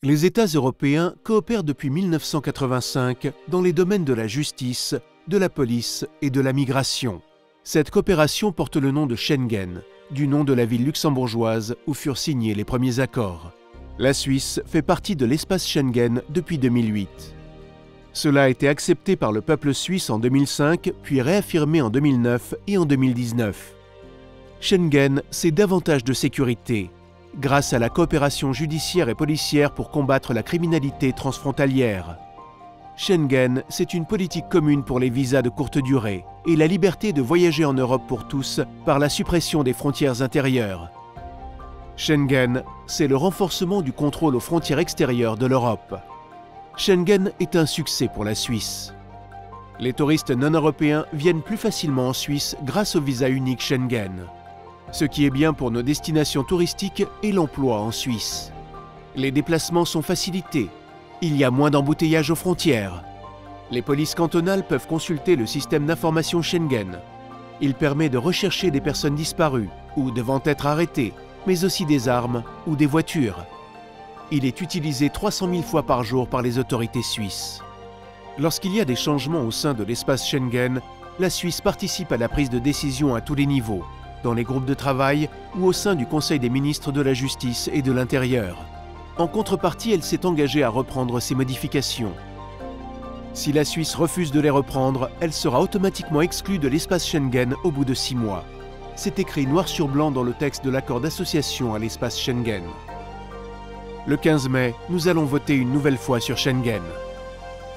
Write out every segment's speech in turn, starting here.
Les États européens coopèrent depuis 1985 dans les domaines de la justice, de la police et de la migration. Cette coopération porte le nom de Schengen, du nom de la ville luxembourgeoise où furent signés les premiers accords. La Suisse fait partie de l'espace Schengen depuis 2008. Cela a été accepté par le peuple suisse en 2005, puis réaffirmé en 2009 et en 2019. Schengen, c'est davantage de sécurité, grâce à la coopération judiciaire et policière pour combattre la criminalité transfrontalière. Schengen, c'est une politique commune pour les visas de courte durée et la liberté de voyager en Europe pour tous par la suppression des frontières intérieures. Schengen, c'est le renforcement du contrôle aux frontières extérieures de l'Europe. Schengen est un succès pour la Suisse. Les touristes non-européens viennent plus facilement en Suisse grâce au visa unique Schengen. Ce qui est bien pour nos destinations touristiques et l'emploi en Suisse. Les déplacements sont facilités. Il y a moins d'embouteillages aux frontières. Les polices cantonales peuvent consulter le système d'information Schengen. Il permet de rechercher des personnes disparues ou devant être arrêtées, mais aussi des armes ou des voitures. Il est utilisé 300 000 fois par jour par les autorités suisses. Lorsqu'il y a des changements au sein de l'espace Schengen, la Suisse participe à la prise de décision à tous les niveaux, dans les groupes de travail ou au sein du Conseil des ministres de la Justice et de l'Intérieur. En contrepartie, elle s'est engagée à reprendre ces modifications. Si la Suisse refuse de les reprendre, elle sera automatiquement exclue de l'espace Schengen au bout de 6 mois. C'est écrit noir sur blanc dans le texte de l'accord d'association à l'espace Schengen. Le 15 mai, nous allons voter une nouvelle fois sur Schengen.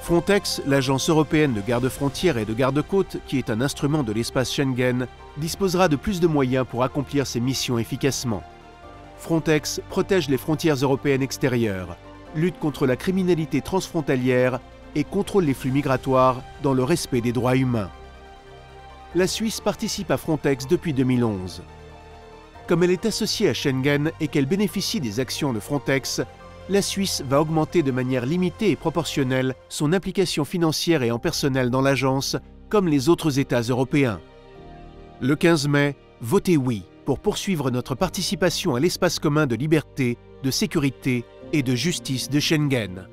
Frontex, l'agence européenne de garde-frontières et de garde-côtes, qui est un instrument de l'espace Schengen, disposera de plus de moyens pour accomplir ses missions efficacement. Frontex protège les frontières européennes extérieures, lutte contre la criminalité transfrontalière et contrôle les flux migratoires dans le respect des droits humains. La Suisse participe à Frontex depuis 2011. Comme elle est associée à Schengen et qu'elle bénéficie des actions de Frontex, la Suisse va augmenter de manière limitée et proportionnelle son implication financière et en personnel dans l'agence, comme les autres États européens. Le 15 mai, votez oui pour poursuivre notre participation à l'espace commun de liberté, de sécurité et de justice de Schengen.